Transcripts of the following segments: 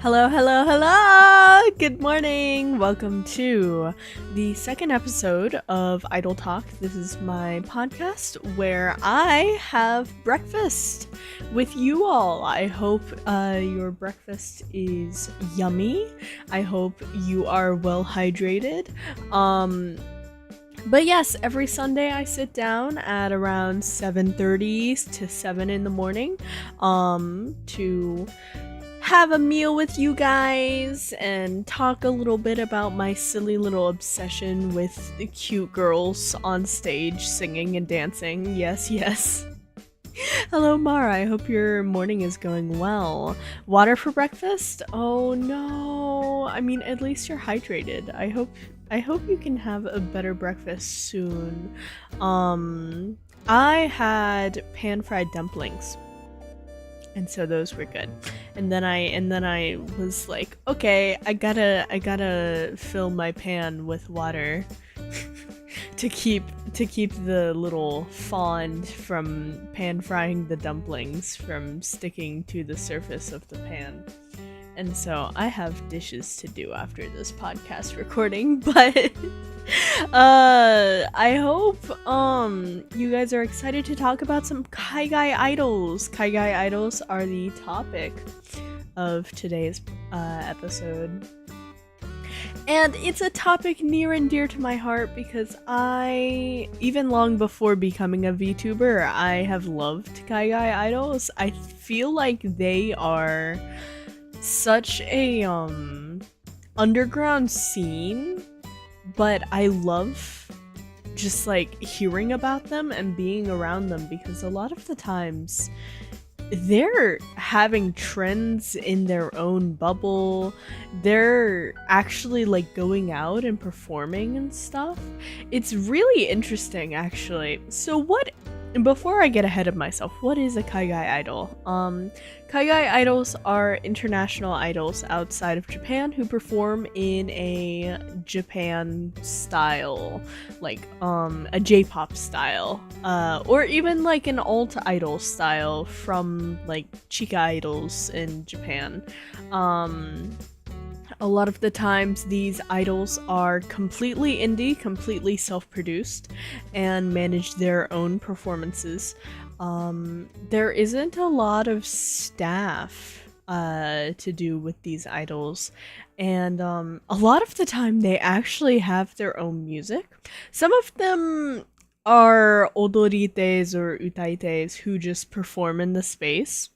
Hello, hello, hello! Good morning! Welcome to the second episode of Idol Talk. This is my podcast where I have breakfast with you all. I hope your breakfast is yummy. I hope you are well hydrated. But yes, every Sunday I sit down at around 7:30 to 7 in the morning to have a meal with you guys and talk a little bit about my silly little obsession with the cute girls on stage singing and dancing. Yes, yes. Hello, Mara. I hope your morning is going well. Water for breakfast? Oh no. I mean, at least you're hydrated. I hope you can have a better breakfast soon. I had pan-fried dumplings. And so those were good. And then I was like, okay, I gotta fill my pan with water to keep the little fond from pan frying the dumplings from sticking to the surface of the pan. And so I have dishes to do after this podcast recording, but I hope you guys are excited to talk about some Kaigai Idols. Kaigai Idols are the topic of today's episode. And it's a topic near and dear to my heart because even long before becoming a VTuber, I have loved Kaigai Idols. I feel like they are such a underground scene, but I love just like hearing about them and being around them because a lot of the times they're having trends in their own bubble. They're actually like going out and performing and stuff. It's really interesting actually. So before I get ahead of myself, what is a Kaigai Idol? Kaigai Idols are international idols outside of Japan who perform in a Japan style, like a J-pop style, or even like an alt idol style from like Chica idols in Japan. A lot of the times these idols are completely indie, completely self-produced, and manage their own performances. There isn't a lot of staff to do with these idols, and a lot of the time they actually have their own music. Some of them are odorites or utaites who just perform in the space.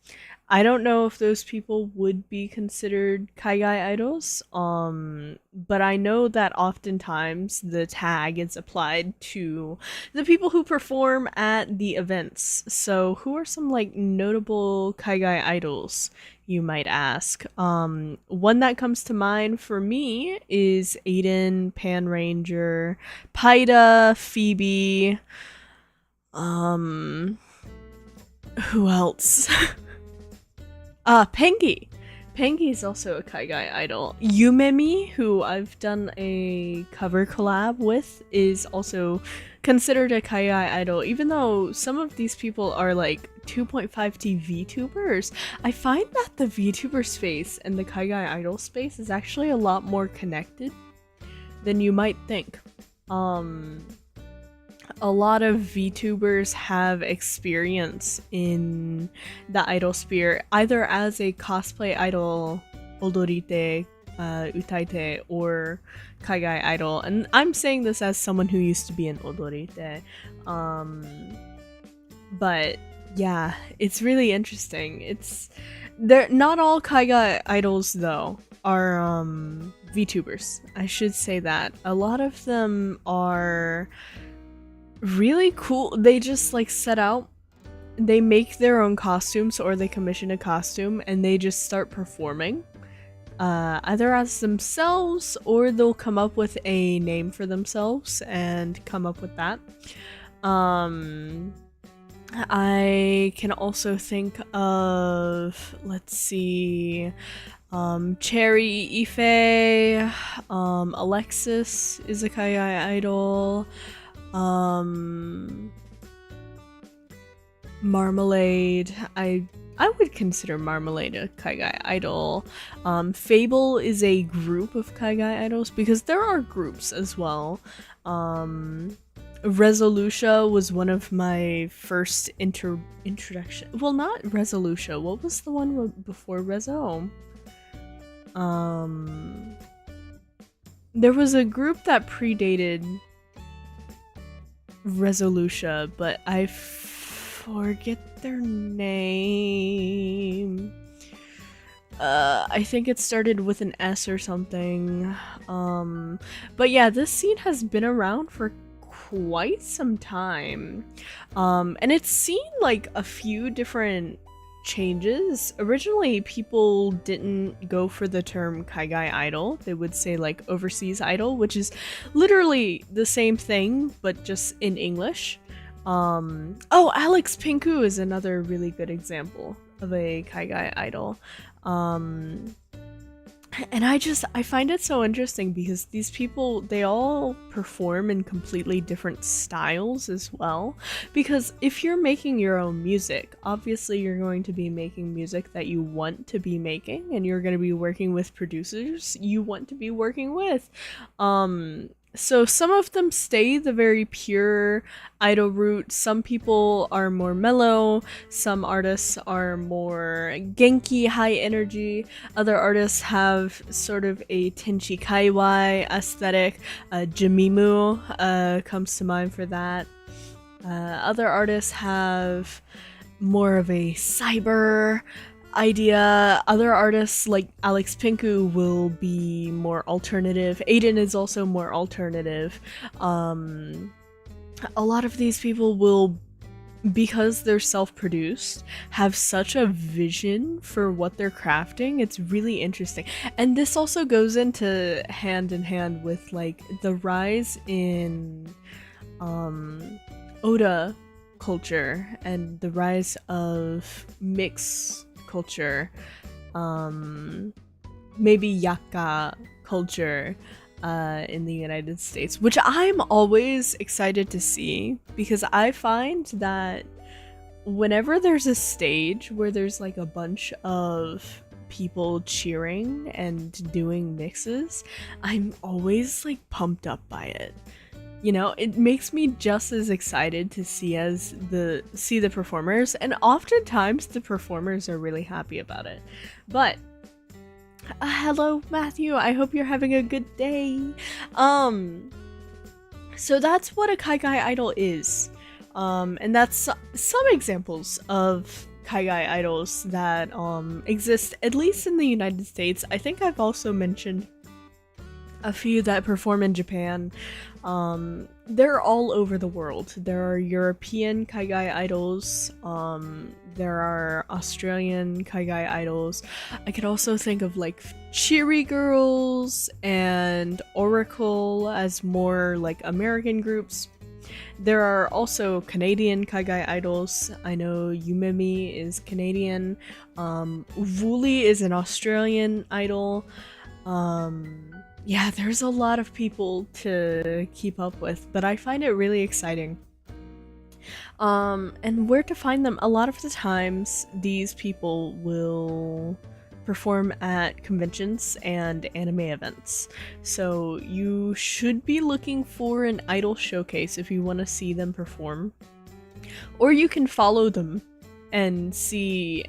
I don't know if those people would be considered Kaigai idols, but I know that oftentimes the tag is applied to the people who perform at the events. So who are some like notable Kaigai idols, you might ask? One that comes to mind for me is Aiden, Pan Ranger, Paida, Phoebe, who else? Pengi! Pengi is also a Kaigai idol. Yumemi, who I've done a cover collab with, is also considered a Kaigai idol. Even though some of these people are like 2.5T VTubers, I find that the VTuber space and the Kaigai idol space is actually a lot more connected than you might think. A lot of VTubers have experience in the idol sphere, either as a cosplay idol, odorite, utaite, or Kaigai idol. And I'm saying this as someone who used to be an odorite. But yeah, it's really interesting. Not all Kaigai idols though are VTubers. I should say that. A lot of them are really cool. They just like set out, they make their own costumes or they commission a costume and they just start performing either as themselves or they'll come up with a name for themselves and come up with that. I can also think of, let's see, Cherry Ife, Alexis is a Kaigai idol. Marmalade. I would consider Marmalade a Kaigai idol. Fable is a group of Kaigai idols because there are groups as well. Resolutia was one of my first introduction. Well, not Resolutia. What was the one before Rezo? There was a group that predated Resolutia, but I forget their name. I think it started with an S or something. But yeah, this scene has been around for quite some time. And it's seen like a few different changes. Originally, people didn't go for the term Kaigai Idol. They would say like overseas idol, which is literally the same thing, but just in English. Oh, Alex Pinku is another really good example of a Kaigai idol. And I find it so interesting because these people, they all perform in completely different styles as well. Because if you're making your own music, obviously you're going to be making music that you want to be making, and you're going to be working with producers you want to be working with. So some of them stay the very pure idol route. Some people are more mellow. Some artists are more genki, high energy. Other artists have sort of a Tenchi Kaiwai aesthetic. Jimimu comes to mind for that. Other artists have more of a cyber idea. Other artists like Alex Pinku will be more alternative. Aiden is also more alternative. A lot of these people will, because they're self-produced, have such a vision for what they're crafting. It's really interesting. And this also goes into hand in hand with like the rise in Oda culture and the rise of mix culture, maybe Yaka culture in the United States, which I'm always excited to see because I find that whenever there's a stage where there's like a bunch of people cheering and doing mixes, I'm always like pumped up by it. You know, it makes me just as excited to see the performers, and oftentimes the performers are really happy about it. But hello Matthew, I hope you're having a good day. So that's what a Kaigai idol is. And that's some examples of Kaigai idols that exist at least in the United States. I think I've also mentioned a few that perform in Japan. They're all over the world. There are European Kaigai idols, there are Australian Kaigai idols. I could also think of like Cheery Girls and Oracle as more like American groups. There are also Canadian Kaigai idols. I know Yumemi is Canadian. Wooly is an Australian idol. Yeah, there's a lot of people to keep up with, but I find it really exciting. And where to find them? A lot of the times, these people will perform at conventions and anime events. So you should be looking for an idol showcase if you want to see them perform. Or you can follow them and see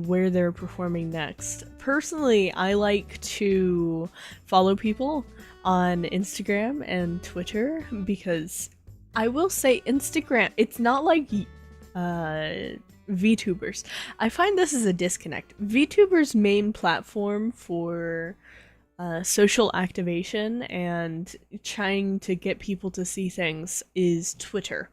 where they're performing next. Personally, I like to follow people on Instagram and Twitter because I will say Instagram, it's not like VTubers. I find this is a disconnect. VTubers' main platform for social activation and trying to get people to see things is Twitter.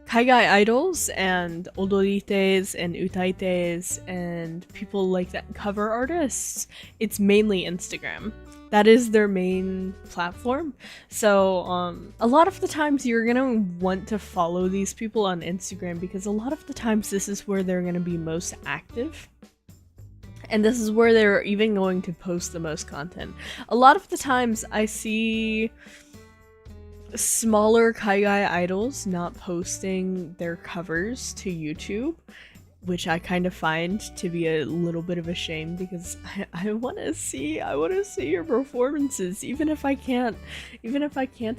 Kaigai idols and odorites and utaites and people like that, cover artists, it's mainly Instagram. That is their main platform. So a lot of the times you're gonna want to follow these people on Instagram because a lot of the times this is where they're gonna be most active. And this is where they're even going to post the most content. A lot of the times I see smaller Kaigai Idols not posting their covers to YouTube, which I kind of find to be a little bit of a shame because I want to see your performances even if I can't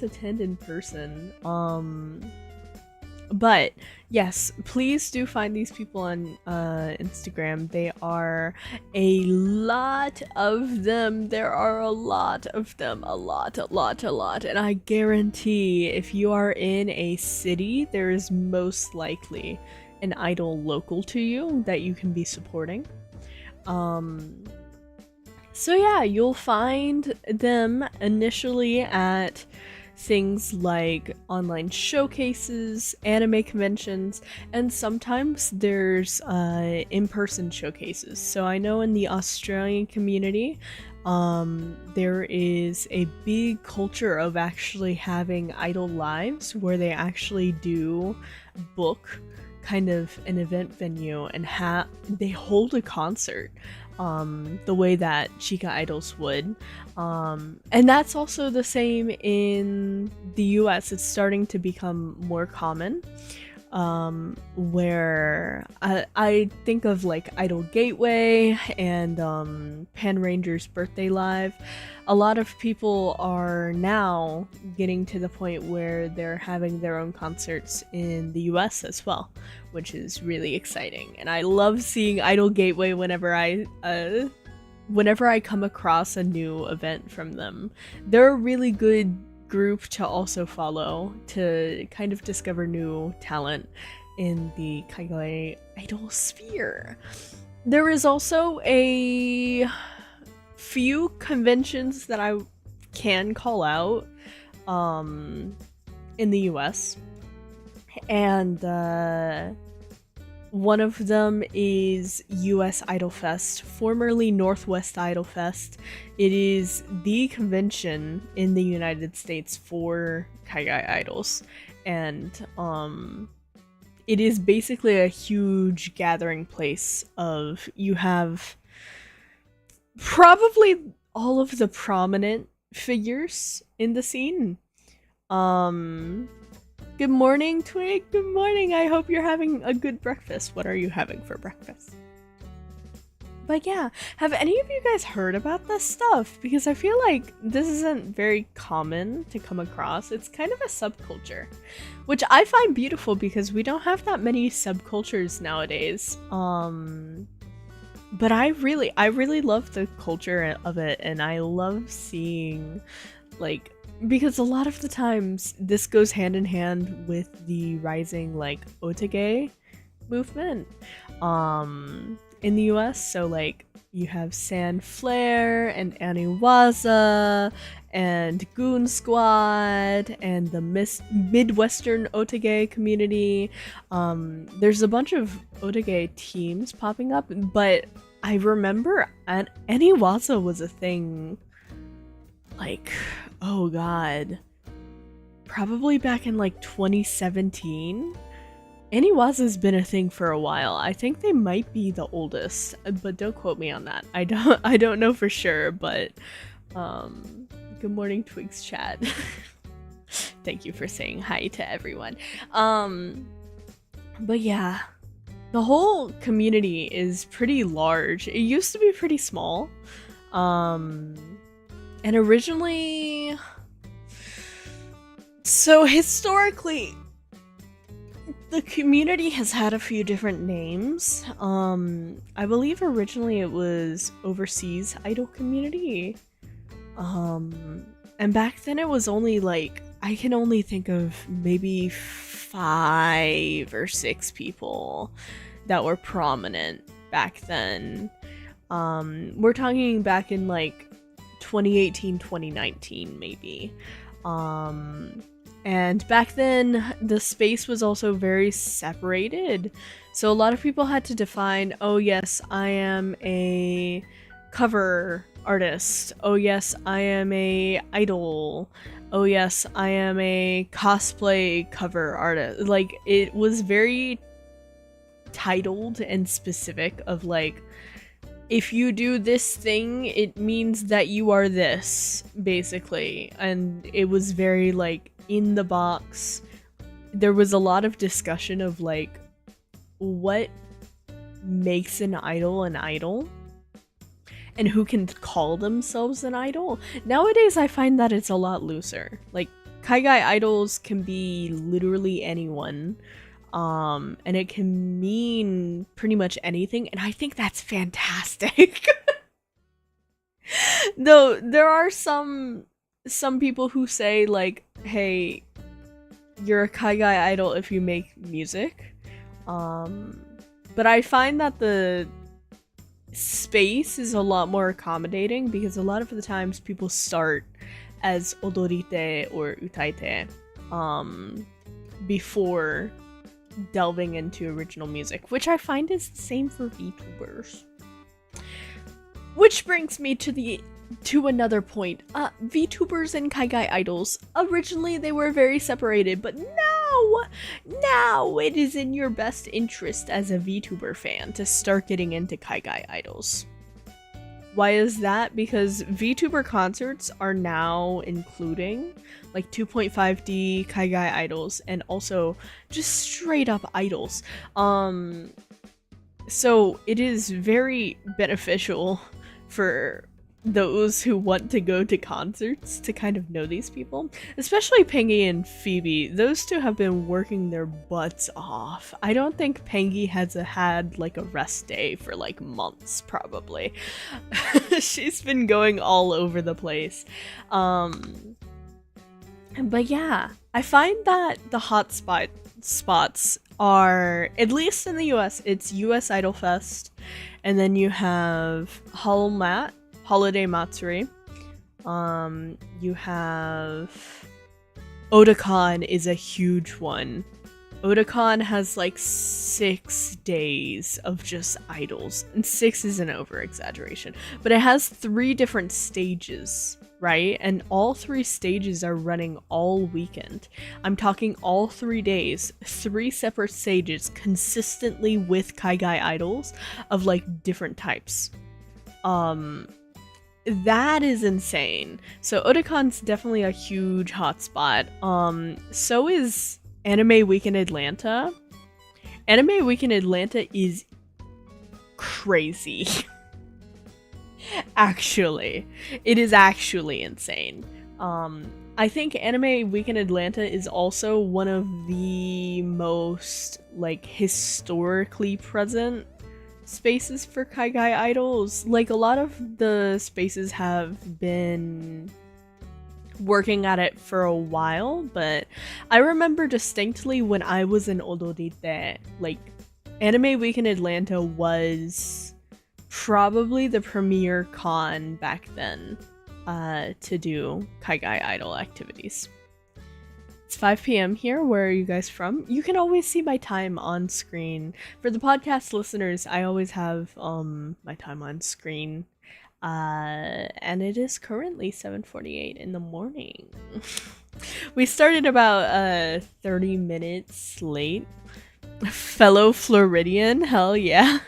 attend in person. But yes, please do find these people on Instagram. They are a lot of them. There are a lot of them. A lot. And I guarantee if you are in a city, there is most likely an idol local to you that you can be supporting. So yeah, you'll find them initially at things like online showcases, anime conventions, and sometimes there's in-person showcases. So I know in the Australian community, there is a big culture of actually having idol lives where they actually do book kind of an event venue and they hold a concert the way that Chica Idols would. And that's also the same in the US. It's starting to become more common, where I think of like Idol Gateway and Pan Ranger's Birthday Live. A lot of people are now getting to the point where they're having their own concerts in the US as well, which is really exciting. And I love seeing Idol Gateway whenever I come across a new event from them. They're a really good group to also follow to kind of discover new talent in the Kaigai Idol sphere. There is also a few conventions that I can call out in the US, and one of them is US Idol Fest, formerly Northwest Idol Fest. It is the convention in the United States for Kaigai Idols, and it is basically a huge gathering place of, you have probably all of the prominent figures in the scene. Good morning, Twig. Good morning. I hope you're having a good breakfast. What are you having for breakfast? But yeah, have any of you guys heard about this stuff? Because I feel like this isn't very common to come across. It's kind of a subculture, which I find beautiful because we don't have that many subcultures nowadays. But I really love the culture of it, and I love seeing, like, because a lot of the times this goes hand in hand with the rising like otage movement in the US. So like you have San Flair and Aniwaza and Goon Squad and the Midwestern otage community. There's a bunch of otage teams popping up, but I remember Aniwaza was a thing like, oh god, probably back in like 2017. Aniwaza's been a thing for a while. I think they might be the oldest, but don't quote me on that. I don't know for sure, but good morning, Twig's chat. Thank you for saying hi to everyone. But yeah, the whole community is pretty large. It used to be pretty small. And originally, so historically, the community has had a few different names. I believe originally it was Overseas Idol Community. And back then it was only like, I can only think of maybe 5 or 6 people that were prominent back then. We're talking back in like 2018, 2019 maybe. And back then the space was also very separated, so a lot of people had to define, oh yes, I am a cover artist, oh yes, I am a idol, oh yes, I am a cosplay cover artist. Like, it was very titled and specific of like, if you do this thing, it means that you are this, basically. And it was very like in the box, there was a lot of discussion of like what makes an idol and who can call themselves an idol. Nowadays I find that it's a lot looser. Like Kaigai Idols can be literally anyone, and it can mean pretty much anything, and I think that's fantastic. Though there are some people who say like, hey, you're a Kaigai idol if you make music. But I find that the space is a lot more accommodating because a lot of the times people start as odorite or utaite before delving into original music, which I find is the same for VTubers. Which brings me to another point. VTubers and Kaigai Idols, originally they were very separated, but now it is in your best interest as a VTuber fan to start getting into Kaigai Idols. Why is that? Because VTuber concerts are now including like 2.5D Kaigai Idols and also just straight up idols. So it is very beneficial for those who want to go to concerts to kind of know these people, especially Pengi and Phoebe. Those two have been working their butts off. I don't think Pengi has had like a rest day for like months, probably. She's been going all over the place. But yeah, I find that the spots are, at least in the US, it's US Idol Fest, and then you have Holiday Matsuri. You have Otakon is a huge one. Otakon has like 6 days of just idols, and 6 is an over exaggeration, but it has 3 different stages, right? And all 3 stages are running all weekend. I'm talking all 3 days, 3 separate stages consistently with Kaigai Idols of like different types. That is insane. So Otakon's definitely a huge hotspot. So is Anime Week in Atlanta. Anime Week in Atlanta is crazy. Actually, it is actually insane. I think Anime Week in Atlanta is also one of the most like historically present spaces for Kaigai Idols. Like a lot of the spaces have been working at it for a while, but I remember distinctly when I was in Odorite, like Anime Week in Atlanta was probably the premier con back then to do Kaigai Idol activities. It's 5 p.m. here. Where are you guys from? You can always see my time on screen. For the podcast listeners, I always have my time on screen. And it is currently 7:48 in the morning. We started about 30 minutes late. Fellow Floridian, hell yeah.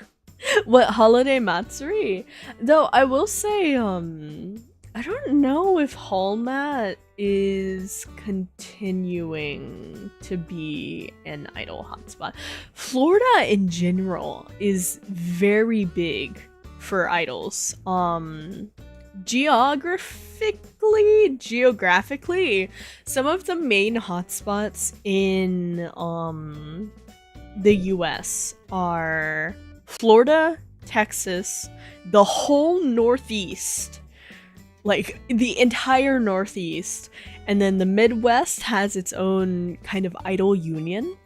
What holiday Matsuri? Though I will say, I don't know if Hallmat is continuing to be an idol hotspot. Florida in general is very big for idols. Geographically, some of the main hotspots in the US are Florida, Texas, the whole Northeast, like the entire Northeast, and then the Midwest has its own kind of idol union,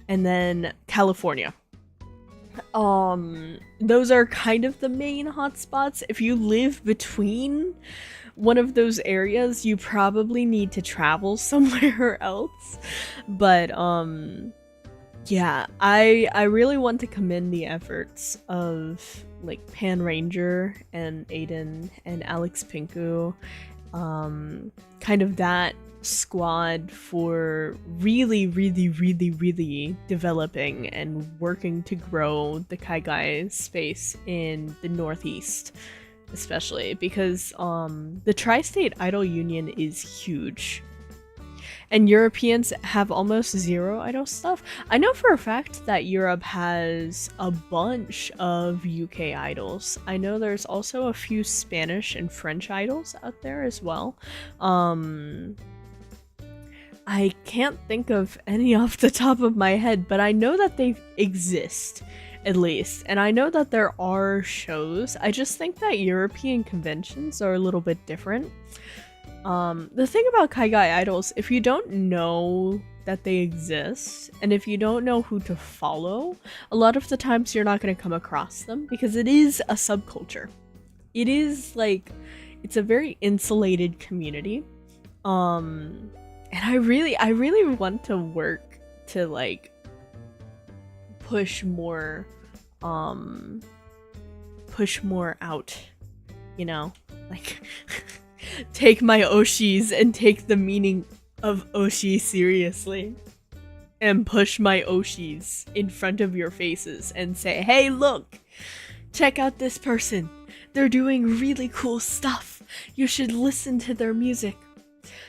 and then California. Those are kind of the main hotspots. If you live between one of those areas, you probably need to travel somewhere else. But yeah, I really want to commend the efforts of like Pan Ranger and Aiden and Alex Pinku, kind of that squad for really developing and working to grow the Kaigai space in the Northeast, especially because the Tri-State Idol Union is huge. And Europeans have almost zero idol stuff. I know for a fact that Europe has a bunch of UK idols. I know there's also a few Spanish and French idols out there as well. I can't think of any off the top of my head, but I know that they exist, at least. And I know that there are shows. I just think that European conventions are a little bit different. The thing about Kaigai Idols, if you don't know that they exist, and if you don't know who to follow, a lot of the times you're not going to come across them, because it is a subculture. It is, like, it's a very insulated community. And I really want to work to, like, push more out, you know? Like, take my Oshis and take the meaning of Oshi seriously. And push my Oshis in front of your faces and say, hey, look! Check out this person! They're doing really cool stuff! You should listen to their music!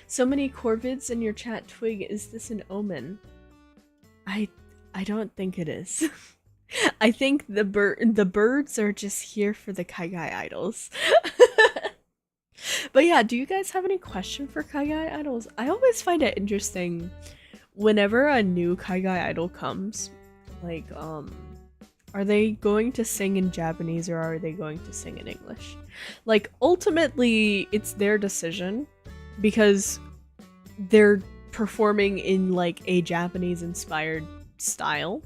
So many CORVIDs in your chat, Twig. Is this an omen? I don't think it is. I think the birds are just here for the Kaigai Idols. But yeah, do you guys have any question for Kaigai Idols? I always find it interesting whenever a new Kaigai Idol comes. Like, are they going to sing in Japanese or are they going to sing in English? Like, ultimately, it's their decision. Because they're performing in, like, a Japanese-inspired style.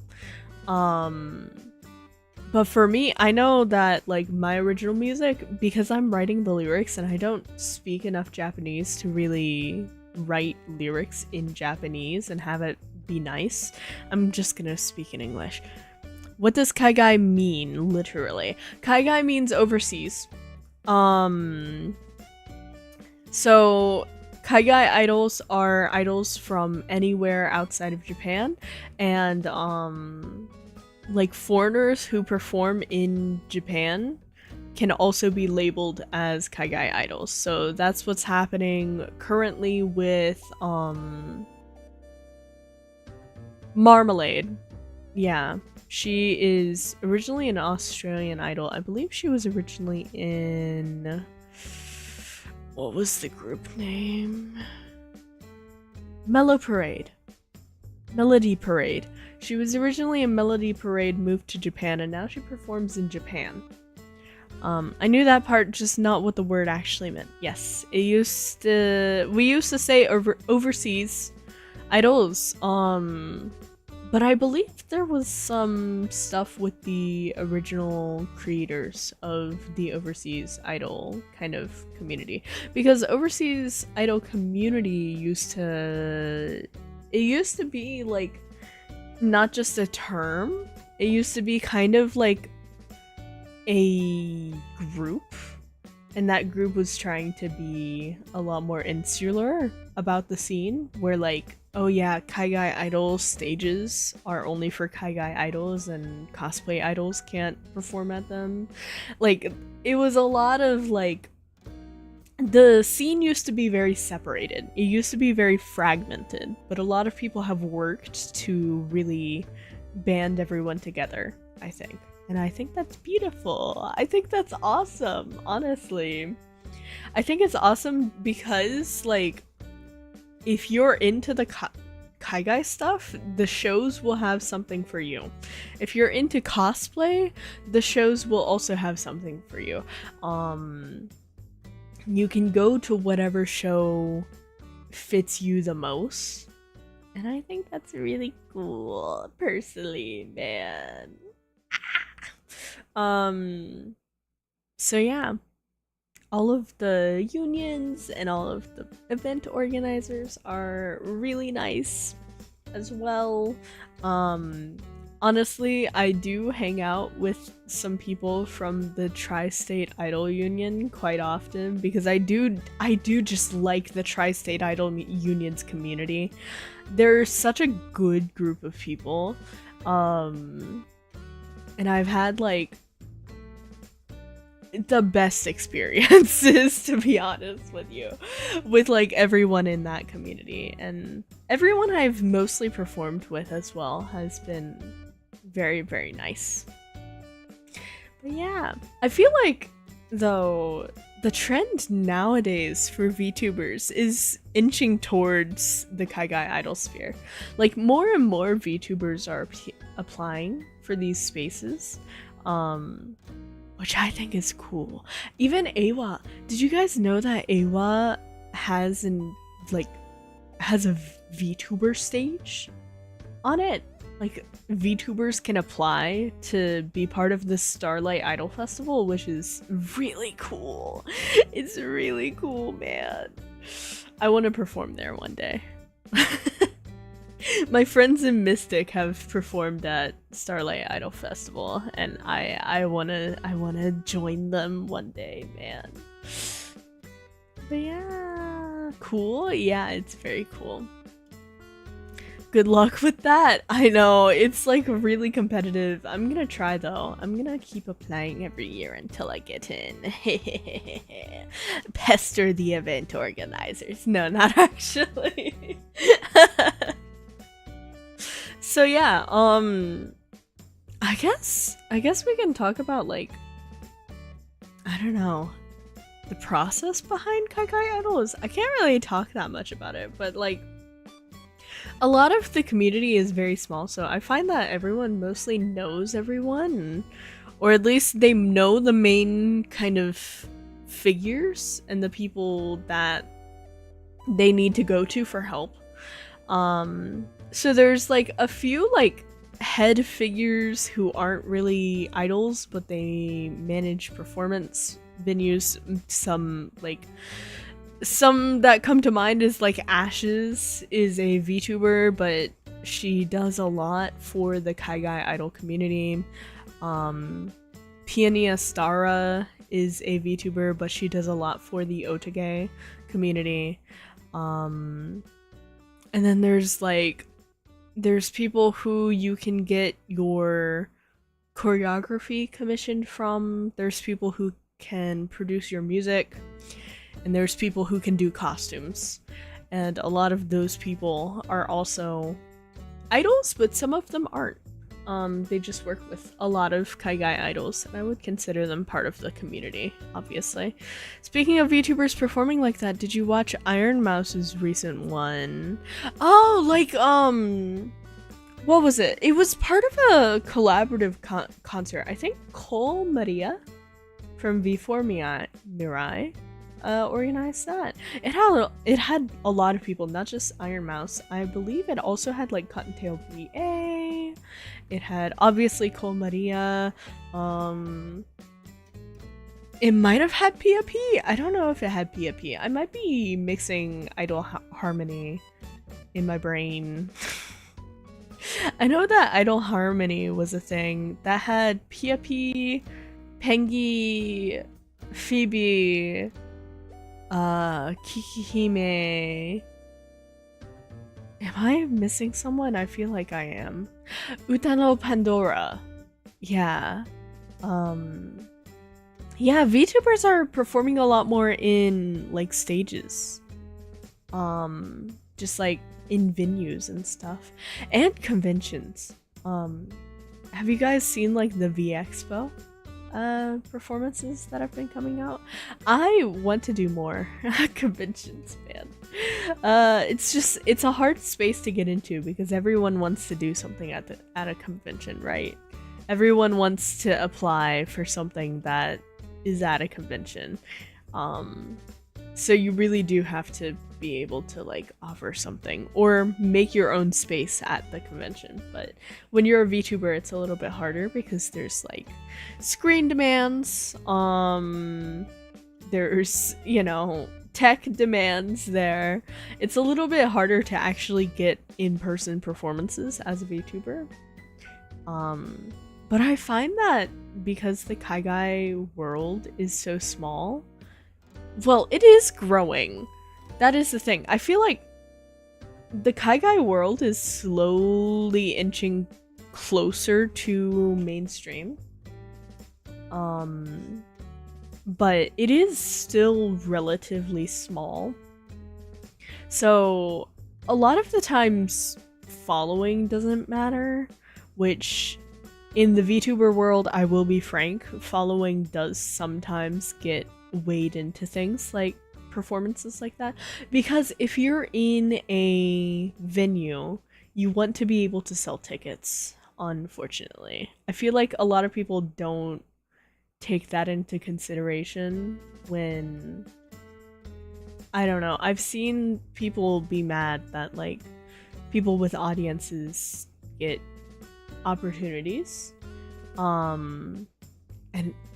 But for me, I know that, like, my original music, because I'm writing the lyrics and I don't speak enough Japanese to really write lyrics in Japanese and have it be nice, I'm just gonna speak in English. What does Kaigai mean, literally? Kaigai means overseas. So, Kaigai Idols are idols from anywhere outside of Japan, and, like, foreigners who perform in Japan can also be labeled as Kaigai Idols. So that's what's happening currently with, Marmalade. Yeah, she is originally an Australian idol. I believe she was originally in... what was the group name? Melody Parade. She was originally in Melody Parade, moved to Japan, and now she performs in Japan. I knew that part, just not what the word actually meant. Yes, we used to say overseas idols, but I believe there was some stuff with the original creators of the overseas idol kind of community. Because overseas idol community used to be, like, not just a term, it used to be kind of like a group. And that group was trying to be a lot more insular about the scene, where, like, oh yeah, Kaigai Idol stages are only for Kaigai Idols and cosplay idols can't perform at them. Like, it was a lot of, like, the scene used to be very separated. It used to be very fragmented, but a lot of people have worked to really band everyone together, I think. And I think that's beautiful. I think that's awesome, honestly. I think it's awesome because, like, if you're into the Kaigai stuff, the shows will have something for you. If you're into cosplay, the shows will also have something for you. You can go to whatever show fits you the most. And I think that's really cool, personally, man. So yeah, all of the unions and all of the event organizers are really nice as well. Honestly, I do hang out with some people from the Tri-State Idol Union quite often because I do just like the Tri-State Idol Union's community. They're such a good group of people. And I've had, like, the best experiences, to be honest with you, with like everyone in that community, and everyone I've mostly performed with as well has been very, very nice. But yeah, I feel like though the trend nowadays for VTubers is inching towards the Kaigai Idol sphere. Like more and more VTubers are applying for these spaces, which I think is cool. Even Awa, did you guys know that Awa has a VTuber stage on it? Like, VTubers can apply to be part of the Starlight Idol Festival, which is really cool. It's really cool, man. I want to perform there one day. My friends in Mystic have performed at Starlight Idol Festival, and I wanna join them one day, man. But yeah, cool. Yeah, it's very cool. Good luck with that. I know, it's like really competitive. I'm gonna try though. I'm gonna keep applying every year until I get in. Pester the event organizers. No, not actually. So yeah, I guess we can talk about like, I don't know, the process behind Kaigai Idols. I can't really talk that much about it, but like, a lot of the community is very small, so I find that everyone mostly knows everyone, or at least they know the main kind of figures and the people that they need to go to for help. So there's like a few like head figures who aren't really idols, but they manage performance venues. Some that come to mind is like Ashes is a VTuber, but she does a lot for the Kaigai Idol community. Piania Stara is a VTuber, but she does a lot for the Otage community. And then there's people who you can get your choreography commissioned from. There's people who can produce your music. And there's people who can do costumes. And a lot of those people are also idols, but some of them aren't. They just work with a lot of Kaigai idols, and I would consider them part of the community, obviously. Speaking of VTubers performing like that, did you watch Iron Mouse's recent one? Oh, like, what was it? It was part of a collaborative concert. I think Cole Maria from V4 Mirai organized that. It had a lot of people, not just Iron Mouse. I believe it also had like Cottontail BA. It had obviously Cole Maria. It might have had P.A.P. I don't know if it had P.A.P. I might be mixing Idol Harmony in my brain. I know that Idol Harmony was a thing that had P.A.P, Pengi, Phoebe, Kikihime. Am I missing someone? I feel like I am. Utano Pandora. Yeah. Yeah, VTubers are performing a lot more in like stages. Just like in venues and stuff. And conventions. Have you guys seen like the V-Expo performances that have been coming out? I want to do more conventions, man. It's a hard space to get into because everyone wants to do something at a convention, right? Everyone wants to apply for something that is at a convention. So you really do have to be able to like offer something or make your own space at the convention. But when you're a VTuber, it's a little bit harder because there's like screen demands, there's, you know, tech demands there. It's a little bit harder to actually get in-person performances as a VTuber. But I find that because the Kaigai world is so small, well, it is growing. That is the thing. I feel like the Kaigai world is slowly inching closer to mainstream. but it is still relatively small. So a lot of the times following doesn't matter, which in the VTuber world, I will be frank, following does sometimes get weighed into things like performances like that. Because if you're in a venue, you want to be able to sell tickets, unfortunately. I feel like a lot of people don't take that into consideration when... I don't know. I've seen people be mad that, like, people with audiences get opportunities. And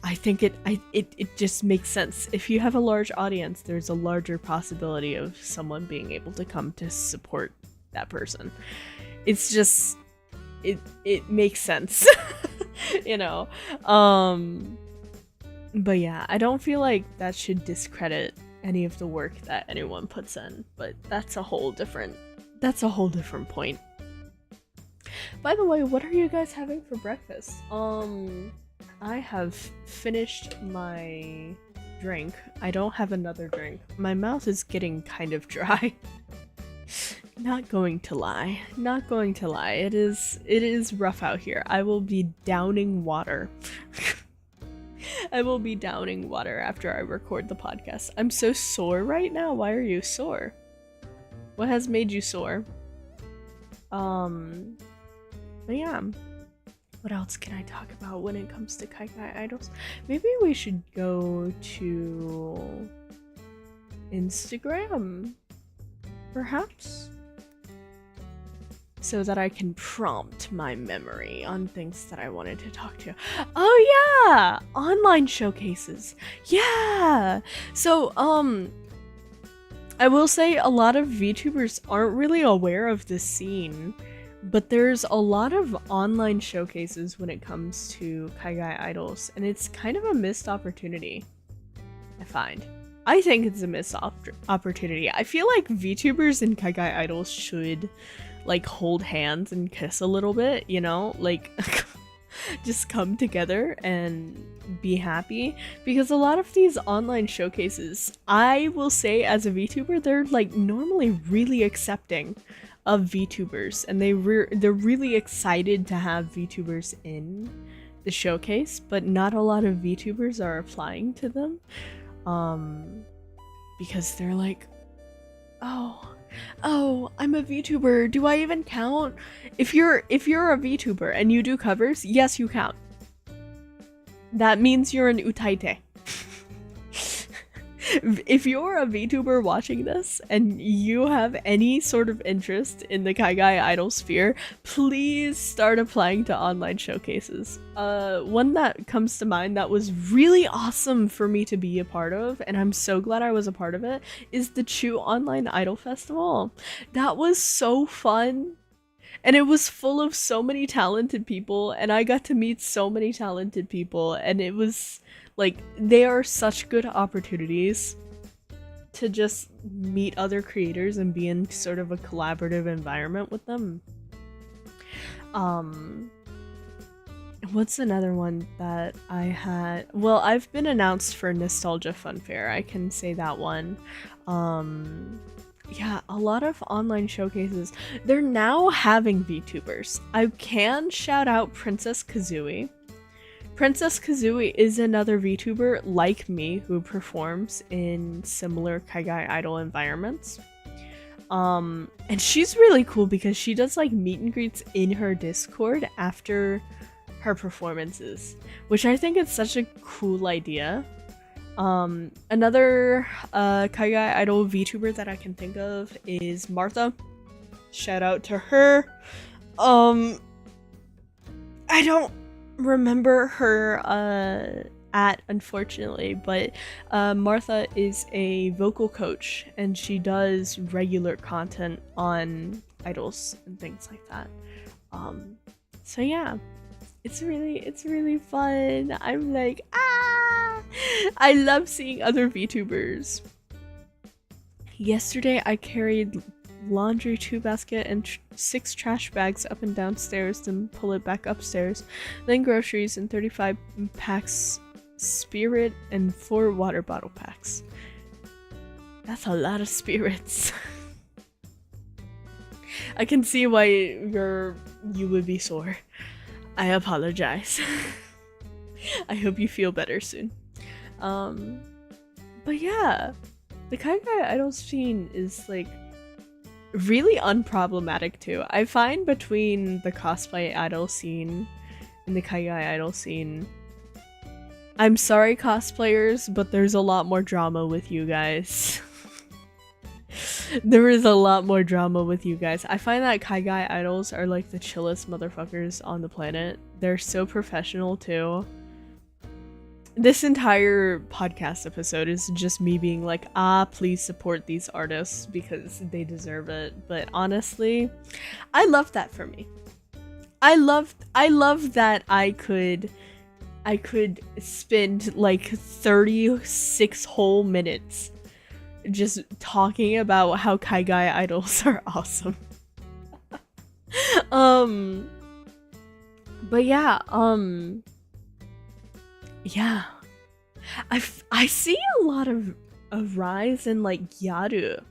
I think it just makes sense. If you have a large audience, there's a larger possibility of someone being able to come to support that person. It's just... it makes sense. You know? But yeah, I don't feel like that should discredit any of the work that anyone puts in, but that's a whole different point. By the way, what are you guys having for breakfast? I have finished my drink. I don't have another drink. My mouth is getting kind of dry. Not going to lie. Not going to lie. It is rough out here. I will be downing water. I will be downing water after I record the podcast. I'm so sore right now. Why are you sore? What has made you sore? But yeah. What else can I talk about when it comes to Kaigai Idols? Maybe we should go to Instagram, perhaps? So that I can prompt my memory on things that I wanted to talk to. Oh yeah! Online showcases. Yeah! So, I will say a lot of VTubers aren't really aware of this scene, but there's a lot of online showcases when it comes to Kaigai Idols, and it's kind of a missed opportunity, I find. I think it's a missed opportunity. I feel like VTubers and Kaigai Idols should, like, hold hands and kiss a little bit, you know? Like, just come together and be happy. Because a lot of these online showcases, I will say as a VTuber, they're, like, normally really accepting of VTubers. And they're really excited to have VTubers in the showcase, but not a lot of VTubers are applying to them. Because they're like, oh, I'm a VTuber. Do I even count? If you're a VTuber and you do covers, yes, you count. That means you're an utaite. If you're a VTuber watching this and you have any sort of interest in the Kaigai Idol sphere, please start applying to online showcases. One that comes to mind that was really awesome for me to be a part of, and I'm so glad I was a part of it, is the Chew Online Idol Festival. That was so fun. And it was full of so many talented people, and I got to meet so many talented people, and it was... like, they are such good opportunities to just meet other creators and be in sort of a collaborative environment with them. What's another one that I had? Well, I've been announced for Nostalgia Fun Fair. I can say that one. Yeah, a lot of online showcases. They're now having VTubers. I can shout out Princess Kazooie. Princess Kazooie is another VTuber like me who performs in similar Kaigai Idol environments. And she's really cool because she does like meet and greets in her Discord after her performances, which I think is such a cool idea. Another Kaigai Idol VTuber that I can think of is Martha. Shout out to her. I don't remember her unfortunately, but Martha is a vocal coach and she does regular content on idols and things like that. So yeah, it's really fun. I'm like, I love seeing other VTubers. Yesterday I carried laundry 2 basket and 6 trash bags up and downstairs, then pull it back upstairs, then groceries and 35 packs spirit, and 4 water bottle packs. That's a lot of spirits. I can see why you would be sore. I apologize. I hope you feel better soon. But yeah, the Kaigai Idols scene is like really unproblematic too. I find between the cosplay idol scene and the Kaigai Idol scene, I'm sorry cosplayers, but there's a lot more drama with you guys. There is a lot more drama with you guys. I find that Kaigai Idols are like the chillest motherfuckers on the planet. They're so professional too. This entire podcast episode is just me being like, please support these artists because they deserve it. But honestly, I love that for me. I love that I could spend like 36 whole minutes just talking about how Kaigai Idols are awesome. But yeah, yeah, I see a lot of a rise in like Gyaru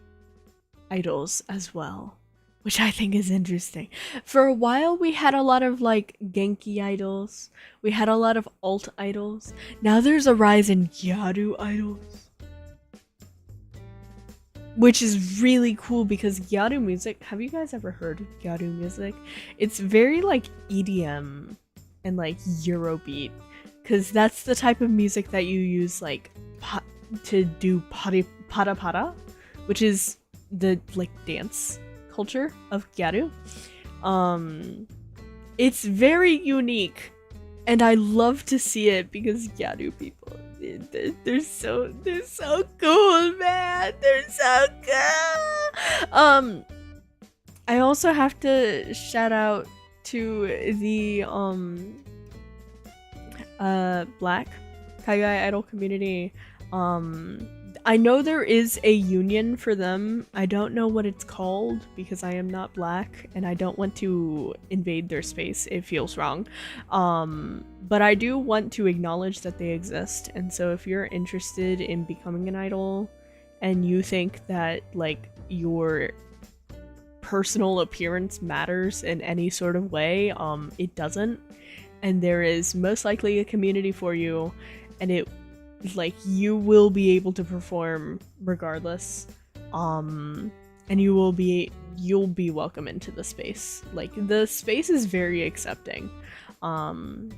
idols as well, which I think is interesting. For a while we had a lot of like Genki idols, we had a lot of alt idols. Now there's a rise in Gyaru idols, which is really cool because Gyaru music, have you guys ever heard of Gyaru music? It's very like EDM and like Eurobeat. Because that's the type of music that you use like to do para, which is the like dance culture of Gyaru. It's very unique, and I love to see it because Gyaru people, they're so cool, man. They're so cool. I also have to shout out to the Black Kaigai Idol community. I know there is a union for them. I don't know what it's called because I am not Black and I don't want to invade their space. It feels wrong. But I do want to acknowledge that they exist. And so if you're interested in becoming an idol and you think that like your personal appearance matters in any sort of way, it doesn't. And there is most likely a community for you, and it like you will be able to perform regardless, and you'll be welcome into the space. Like the space is very accepting of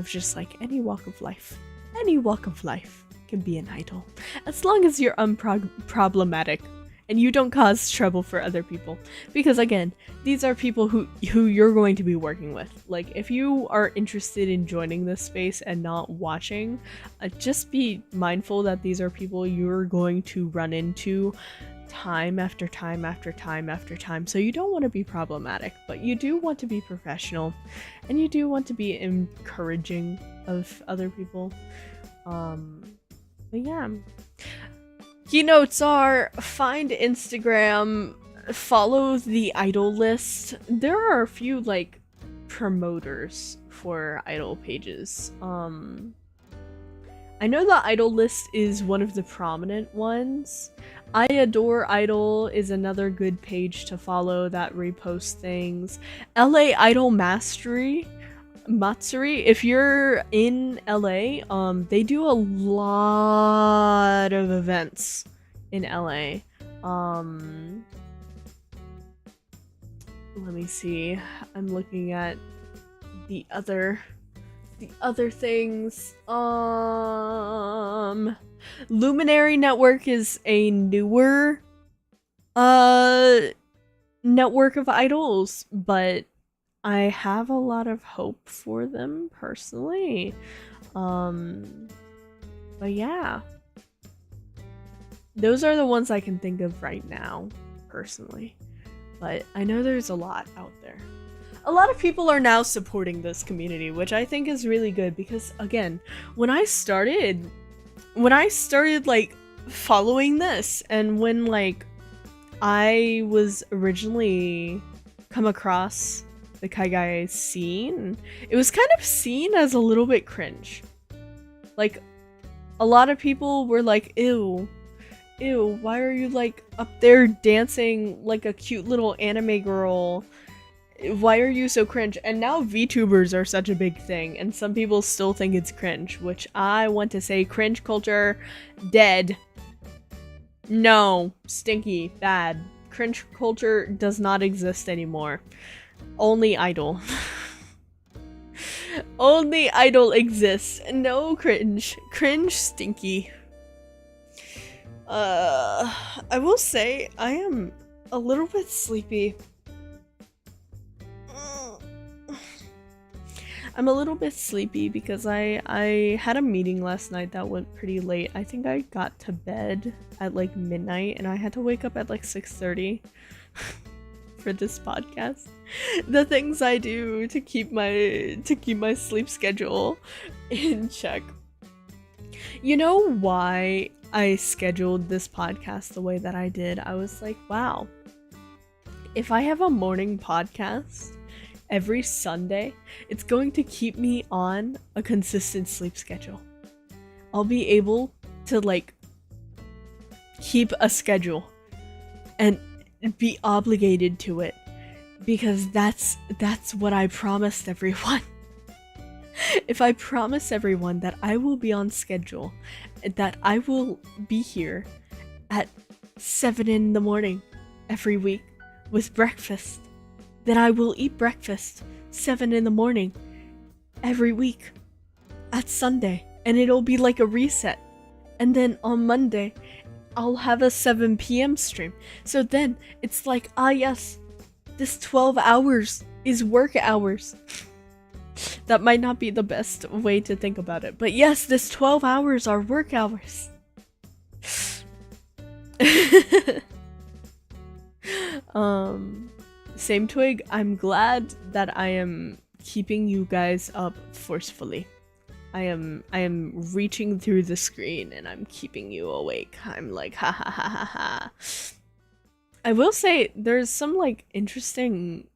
just like any walk of life can be an idol as long as you're unproblematic and you don't cause trouble for other people. Because again, these are people who you're going to be working with. Like, if you are interested in joining this space and not watching, just be mindful that these are people you're going to run into time after time after time after time. So you don't want to be problematic, but you do want to be professional, and you do want to be encouraging of other people. But yeah. Keynotes are find Instagram, follow the idol list. There are a few like promoters for idol pages. I know the idol list is one of the prominent ones. I Adore Idol is another good page to follow that reposts things. LA Idol Matsuri, if you're in LA, they do a lot of events in LA. Let me see. I'm looking at the other things. Luminary Network is a newer network of idols, but I have a lot of hope for them personally. But yeah. Those are the ones I can think of right now, personally. But I know there's a lot out there. A lot of people are now supporting this community, which I think is really good because, again, when I started like following this, and when like I was originally come across the Kaigai scene, it was kind of seen as a little bit cringe. Like, a lot of people were like, ew, why are you like up there dancing like a cute little anime girl? Why are you so cringe? And now VTubers are such a big thing, and some people still think it's cringe, which I want to say cringe culture, dead. No, stinky, bad. Cringe culture does not exist anymore. Only idol. Only idol exists. No cringe. Cringe, stinky. I will say I am a little bit sleepy. I'm a little bit sleepy because I had a meeting last night that went pretty late. I think I got to bed at like midnight and I had to wake up at like 6:30 for this podcast. The things I do to keep my sleep schedule in check. You know why I scheduled this podcast the way that I did? I was like, wow, if I have a morning podcast every Sunday, it's going to keep me on a consistent sleep schedule. I'll be able to like keep a schedule and be obligated to it because that's what I promised everyone. If I promise everyone that I will be on schedule, that I will be here at 7 in the morning every week with breakfast, then I will eat breakfast 7 in the morning every week at Sunday, and it'll be like a reset. And then on Monday, I'll have a 7 p.m. stream. So then it's like, ah yes, this 12 hours is work hours. That might not be the best way to think about it, but yes, this 12 hours are work hours. Same Twig, I'm glad that I am keeping you guys up forcefully. I am reaching through the screen and I'm keeping you awake. I'm like, ha ha ha ha ha. I will say there's some like interesting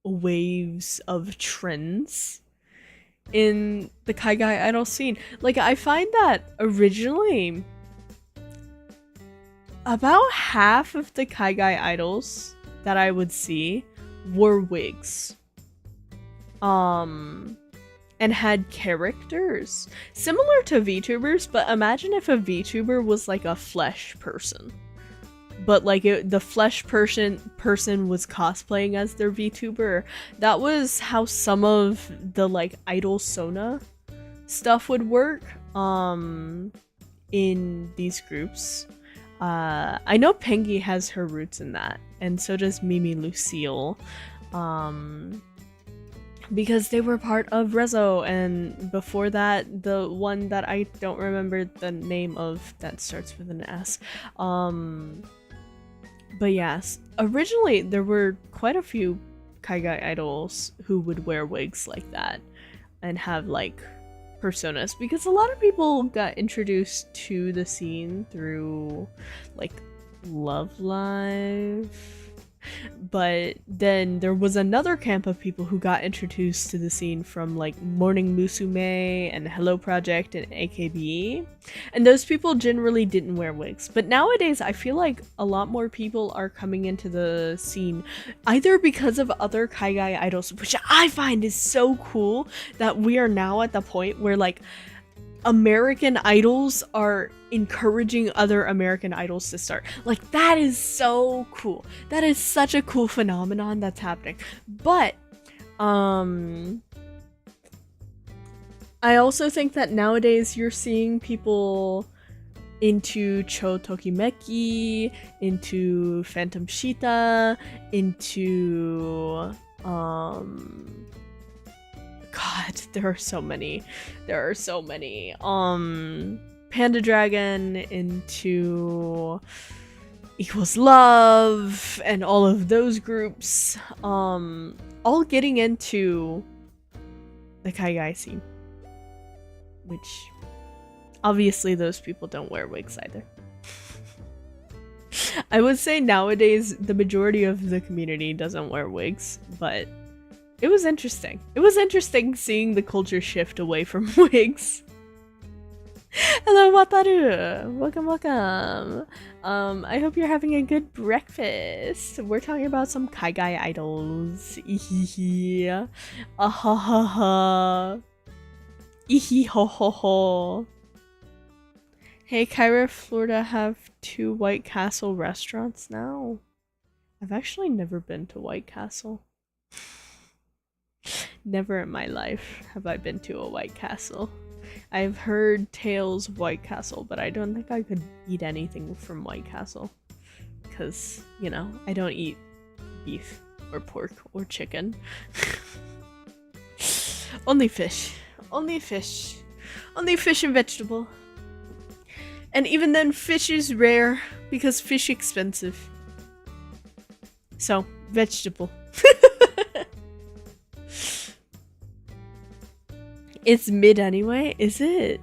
waves of trends in the Kaigai Idol scene. Like, I find that originally about half of the Kaigai Idols that I would see wore wigs. And had characters similar to VTubers, but imagine if a VTuber was like a flesh person. But like the flesh person was cosplaying as their VTuber. That was how some of the like idol Sona stuff would work in these groups. I know Pengi has her roots in that, and so does Mimi Lucille, because they were part of Rezo, and before that, the one that I don't remember the name of that starts with an S. But yes, originally there were quite a few Kaigai idols who would wear wigs like that and have like personas, because a lot of people got introduced to the scene through like Love Live. But then there was another camp of people who got introduced to the scene from like Morning Musume and Hello Project and AKB, and those people generally didn't wear wigs. But nowadays I feel like a lot more people are coming into the scene either because of other Kaigai idols, which I find is so cool that we are now at the point where like American idols are encouraging other American idols to start. Like, that is so cool. That is such a cool phenomenon that's happening. But I also think that nowadays you're seeing people into Cho Tokimeki, into Phantom Shita, into God, there are so many. Panda Dragon, into Equals Love, and all of those groups, all getting into the Kaigai scene. Which, obviously those people don't wear wigs either. I would say nowadays the majority of the community doesn't wear wigs, but it was interesting. It was interesting seeing the culture shift away from wigs. Hello, Wataru! Welcome, welcome! I hope you're having a good breakfast. We're talking about some Kaigai Idols. Ihihi. Ahahaha. Ihi ho ho ho. Hey, Cairo, Florida have 2 White Castle restaurants now. I've actually never been to White Castle. Never in my life have I been to a White Castle. I've heard tales of White Castle, but I don't think I could eat anything from White Castle. Because, you know, I don't eat beef or pork or chicken. Only fish. Only fish. Only fish and vegetable. And even then, fish is rare because fish expensive. So, vegetable. It's mid anyway, is it?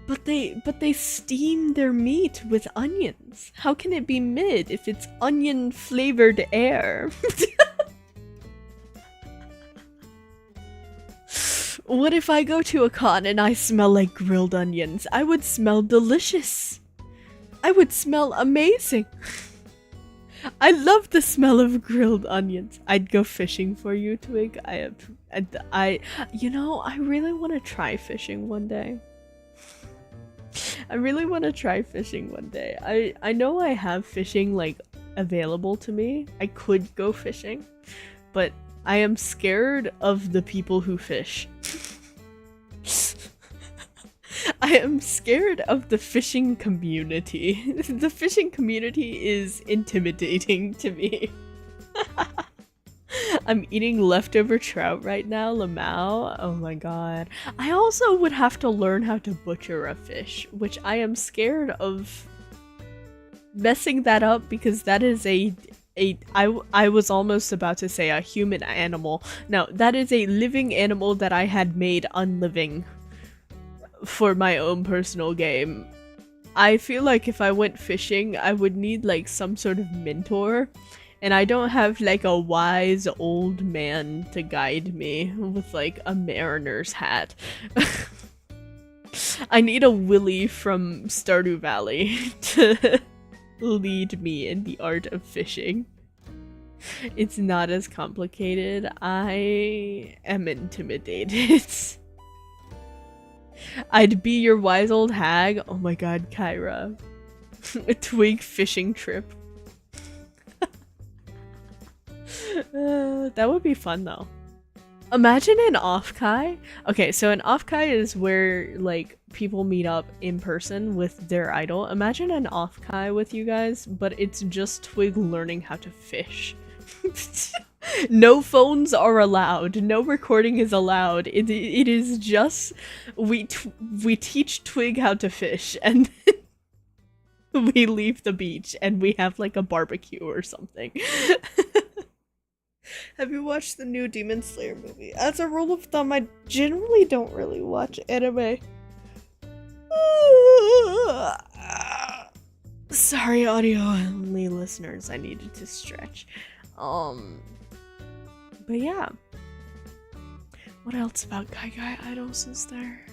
But they steam their meat with onions. How can it be mid if it's onion flavored air? What if I go to a con and I smell like grilled onions? I would smell delicious. I would smell amazing. I love the smell of grilled onions. I'd go fishing for you, Twig. You know, I really want to try fishing one day. I really want to try fishing one day. I know I have fishing, like, available to me. I could go fishing, but I am scared of the people who fish. I am scared of the fishing community. The fishing community is intimidating to me. I'm eating leftover trout right now, lamau. Oh my god. I also would have to learn how to butcher a fish, which I am scared of messing that up because that is I was almost about to say a human animal. No, that is a living animal that I had made unliving for my own personal game. I feel like if I went fishing, I would need like some sort of mentor, and I don't have like a wise old man to guide me with like a mariner's hat. I need a Willy from Stardew Valley to lead me in the art of fishing. It's not as complicated. I am intimidated. I'd be your wise old hag. Oh my god, Kyra. A Twig fishing trip. That would be fun though. Imagine an offkai. Okay, so an offkai is where like people meet up in person with their idol. Imagine an offkai with you guys, but it's just Twig learning how to fish. No phones are allowed. No recording is allowed. It is just we teach Twig how to fish, and then we leave the beach and we have like a barbecue or something. Have you watched the new Demon Slayer movie? As a rule of thumb, I generally don't really watch anime. Sorry, audio only listeners. I needed to stretch. But yeah. What else about Kaigai Idols is there?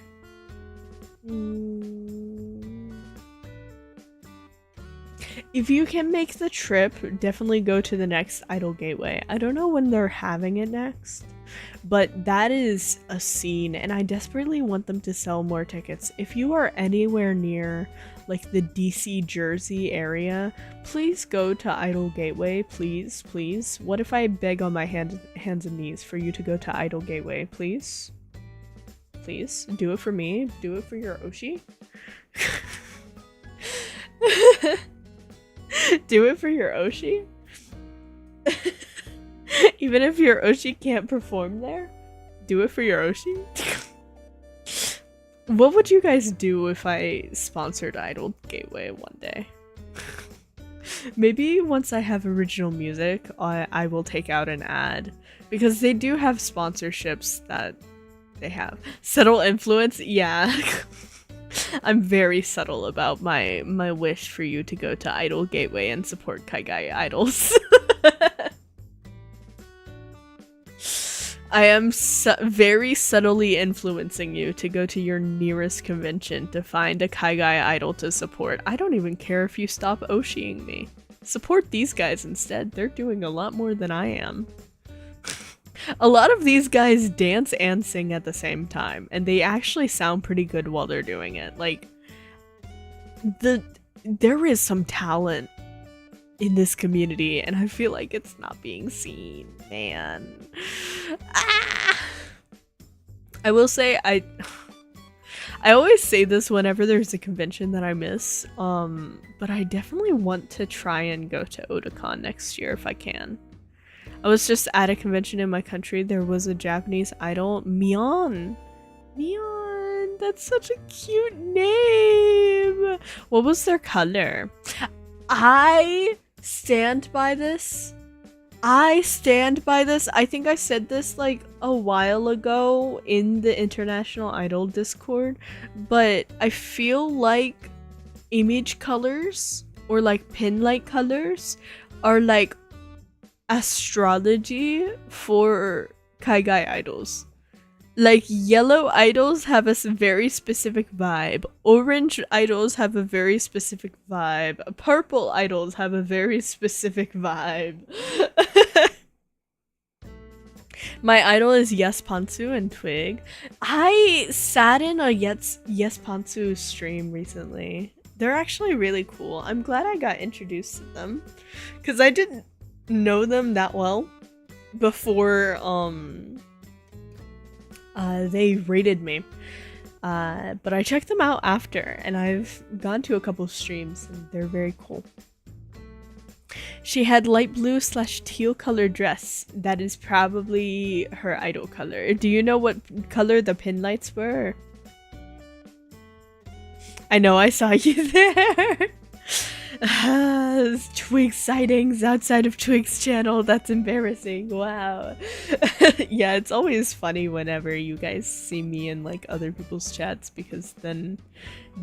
If you can make the trip, definitely go to the next Idol Gateway. I don't know when they're having it next, but that is a scene, and I desperately want them to sell more tickets. If you are anywhere near like the DC Jersey area, please go to Idol Gateway, please, please. What if I beg on my hands and knees for you to go to Idol Gateway, please? Please, do it for me. Do it for your Oshi. Do it for your Oshi? Even if your Oshi can't perform there? Do it for your Oshi? What would you guys do if I sponsored Idol Gateway one day? Maybe once I have original music, I will take out an ad. Because they do have sponsorships that they have. Subtle influence? Yeah. I'm very subtle about my wish for you to go to Idol Gateway and support Kaigai Idols. I am very subtly influencing you to go to your nearest convention to find a Kaigai idol to support. I don't even care if you stop Oshiing me. Support these guys instead. They're doing a lot more than I am. A lot of these guys dance and sing at the same time, and they actually sound pretty good while they're doing it. Like, there is some talent in this community, and I feel like it's not being seen, man. Ah! I will say, I always say this whenever there's a convention that I miss, but I definitely want to try and go to Otakon next year if I can. I was just at a convention in my country. There was a Japanese idol, Mion. Mion, that's such a cute name. What was their color? I stand by this. I stand by this. I think I said this like a while ago in the International Idol Discord, but I feel like image colors or like pin light colors are like astrology for Kaigai idols. Like, yellow idols have a very specific vibe, orange idols have a very specific vibe, purple idols have a very specific vibe. My idol is Yes Pantsu and Twig. I sat in a Yes Pantsu stream recently. They're actually really cool. I'm glad I got introduced to them, because I didn't know them that well before they rated me, but I checked them out after, and I've gone to a couple streams and they're very cool. She had light blue / teal color dress. That is probably her idol color. Do you know what color the pin lights were? I know, I saw you there. Twig sightings outside of Twig's channel. That's embarrassing. Wow. Yeah, it's always funny whenever you guys see me in like other people's chats, because then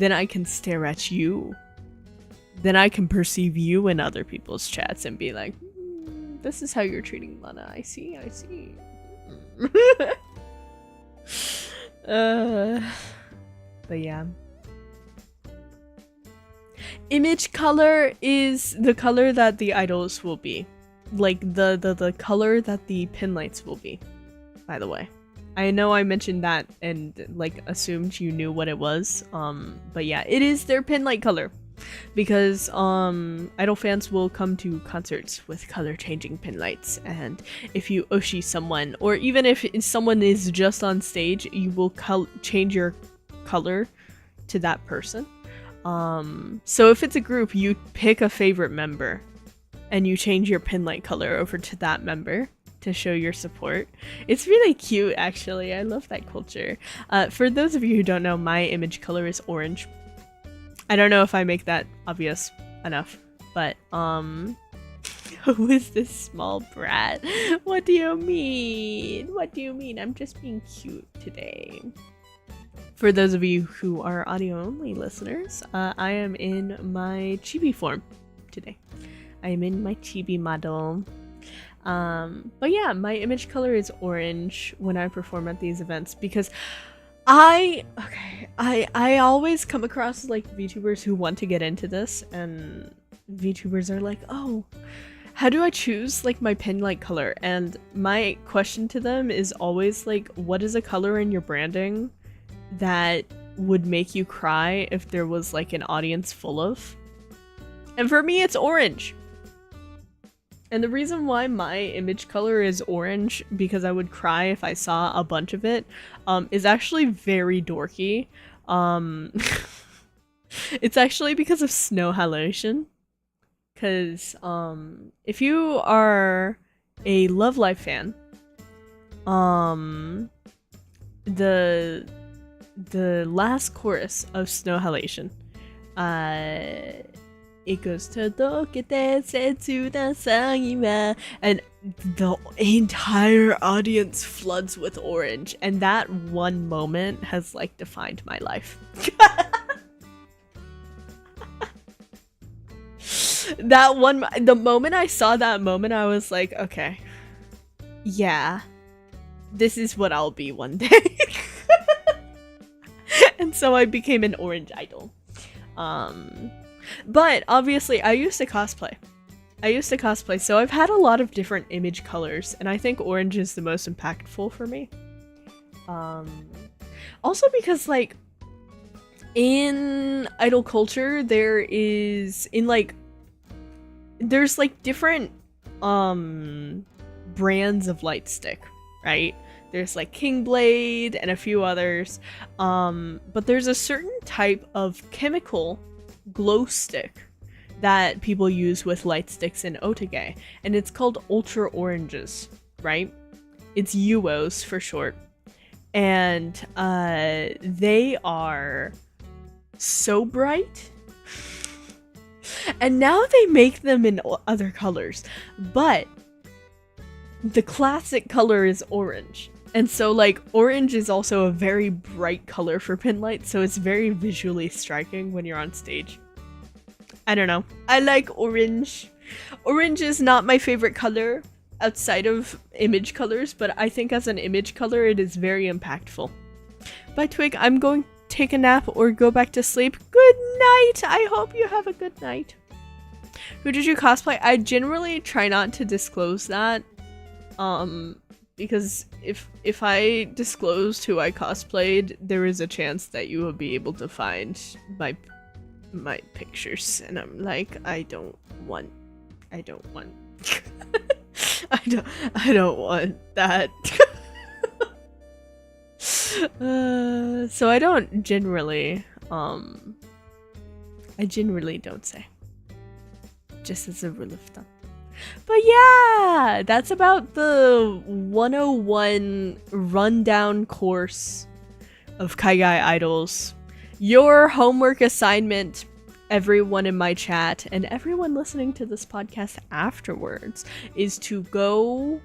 I can stare at you. Then I can perceive you in other people's chats and be like, this is how you're treating Lana. I see. But yeah. Image color is the color that the idols will be. Like the color that the pin lights will be, by the way. I know I mentioned that and like assumed you knew what it was. But yeah, it is their pin light color. Because idol fans will come to concerts with color changing pin lights, and if you Oshi someone, or even if someone is just on stage, you will change your color to that person. So if it's a group, you pick a favorite member and you change your pin light color over to that member to show your support. It's really cute, actually. I love that culture. For those of you who don't know, my image color is orange. I don't know if I make that obvious enough, but who is this small brat? What do you mean? What do you mean? I'm just being cute today. For those of you who are audio-only listeners, I am in my chibi form today. I am in my chibi model. But yeah, my image color is orange when I perform at these events, because I always come across like VTubers who want to get into this, and VTubers are like, oh, how do I choose like my pin light color? And my question to them is always like, what is a color in your branding that would make you cry if there was like an audience full of? And for me, it's orange. And the reason why my image color is orange, because I would cry if I saw a bunch of it, is actually very dorky. It's actually because of snow halation. Because if you are a Love Live fan, the last chorus of Snow Halation, it goes to and the entire audience floods with orange, and that one moment has like defined my life. The moment I saw that moment, I was like, okay, yeah, this is what I'll be one day. And so I became an orange idol. But obviously I used to cosplay. So I've had a lot of different image colors, and I think orange is the most impactful for me. Also because, like, in idol culture, there's like different brands of light stick, right? There's like King Blade and a few others, but there's a certain type of chemical glow stick that people use with light sticks in Otage, and it's called ultra oranges, right? It's UOs for short, and they are so bright. And now they make them in other colors, but the classic color is orange. And so, like, orange is also a very bright color for pin light, so it's very visually striking when you're on stage. I don't know. I like orange. Orange is not my favorite color outside of image colors, but I think as an image color, it is very impactful. Bye, Twig. I'm going to take a nap or go back to sleep. Good night. I hope you have a good night. Who did you cosplay? I generally try not to disclose that. Because if I disclosed who I cosplayed, there is a chance that you will be able to find my pictures, and I'm like, I don't want I don't want that. So I don't generally don't say, just as a rule of thumb. But yeah, that's about the 101 rundown course of Kaigai Idols. Your homework assignment, everyone in my chat and everyone listening to this podcast afterwards, is to go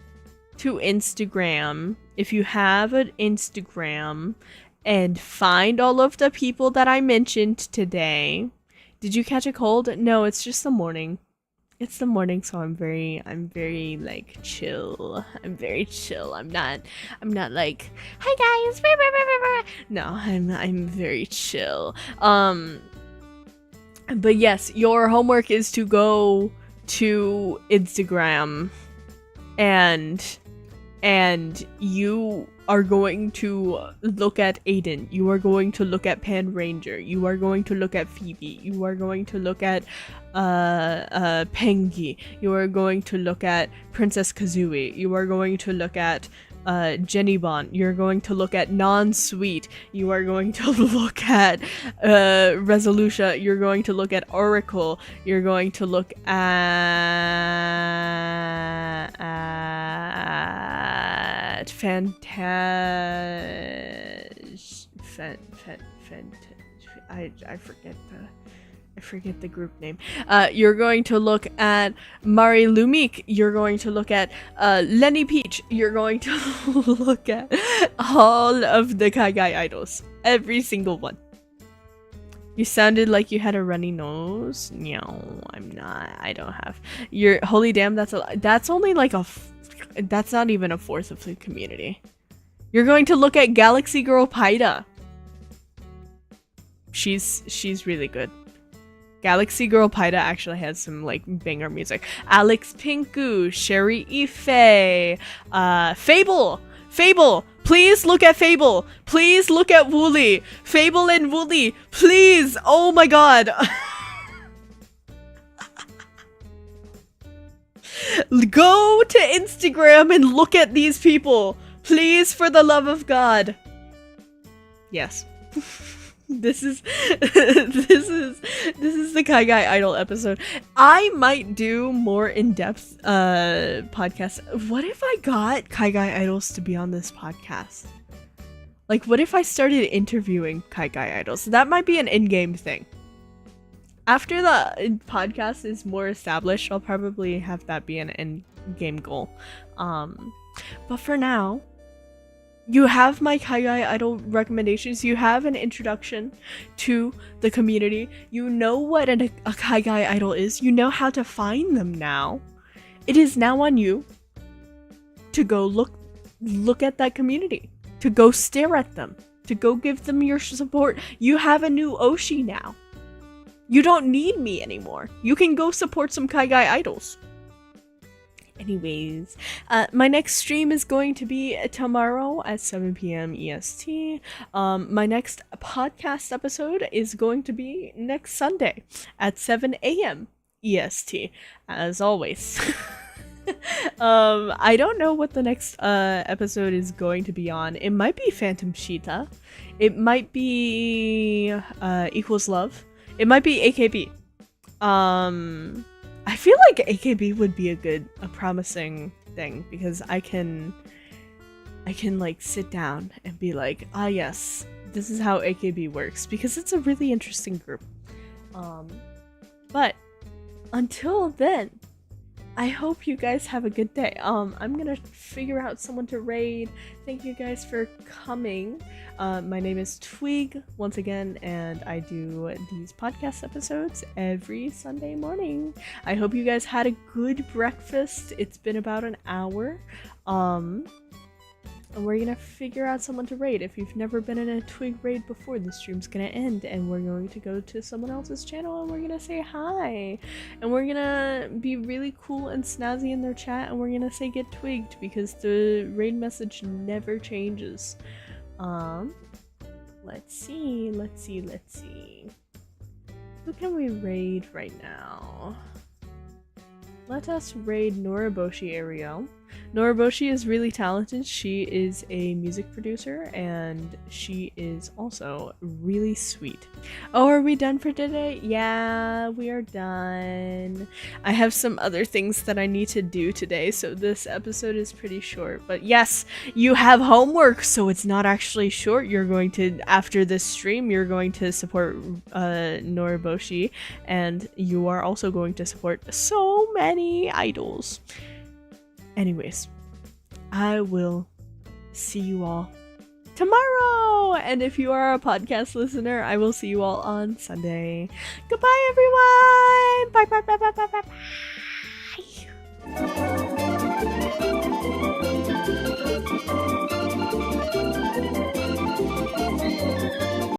to Instagram, if you have an Instagram, and find all of the people that I mentioned today. Did you catch a cold? No, it's just the morning. It's the morning, so I'm very like chill. I'm very chill. I'm not like, hi guys. No, I'm very chill. But yes, your homework is to go to Instagram, and you are going to look at Aiden, you are going to look at Pan Ranger, you are going to look at Phoebe, you are going to look at Pengi, you are going to look at Princess Kazooie, you are going to look at Jenny Bon, you're going to look at Non-Sweet, you are going to look at Resolution, you're going to look at Oracle, you're going to look at I forget the group name. You're going to look at Mari Lumik. You're going to look at Lenny Peach. You're going to look at all of the Kaigai Idols. Every single one. You sounded like you had a runny nose. No, I'm not. I don't have. You're holy damn. That's only like that's not even a fourth of the community. You're going to look at Galaxy Girl Paida. She's really good. Galaxy Girl Paida actually has some like banger music. Alex Pinku, Sherry Ife, Fable, please look at Fable. Please look at Wooly. Fable and Wooly, please. Oh my god. Go to Instagram and look at these people. Please, for the love of God. Yes. This is the Kaigai Idol episode. I might do more in-depth podcasts. What if I got Kaigai Idols to be on this podcast? Like, what if I started interviewing Kaigai Idols? That might be an in-game thing. After the podcast is more established, I'll probably have that be an in-game goal. But for now, you have my Kaigai Idol recommendations. You have an introduction to the community. You know what a Kaigai Idol is. You know how to find them now. It is now on you to go look look at that community, to go stare at them, to go give them your support. You have a new Oshi now. You don't need me anymore. You can go support some Kaigai Idols. Anyways, my next stream is going to be tomorrow at 7 p.m. EST. My next podcast episode is going to be next Sunday at 7 a.m. EST, as always. I don't know what the next episode is going to be on. It might be Phantom Sheeta. It might be Equals Love. It might be AKB. I feel like AKB would be a promising thing, because I can like sit down and be like, ah yes, this is how AKB works, because it's a really interesting group. But until then, I hope you guys have a good day. I'm gonna figure out someone to raid. Thank you guys for coming. My name is Twig, once again, and I do these podcast episodes every Sunday morning. I hope you guys had a good breakfast. It's been about an hour. And we're gonna figure out someone to raid. If you've never been in a Twig raid before, the stream's gonna end and we're going to go to someone else's channel and we're gonna say hi. And we're gonna be really cool and snazzy in their chat and we're gonna say get twigged, because the raid message never changes. Let's see. Who can we raid right now? Let us raid Noriboshi Ariel. Noriboshi is really talented. She is a music producer and she is also really sweet. Oh, are we done for today? Yeah, we are done. I have some other things that I need to do today, so this episode is pretty short. But yes, you have homework, so it's not actually short. You're going to, after this stream, you're going to support Noriboshi, and you are also going to support so many idols. Anyways, I will see you all tomorrow! And if you are a podcast listener, I will see you all on Sunday. Goodbye, everyone! Bye, bye, bye, bye, bye, bye, bye!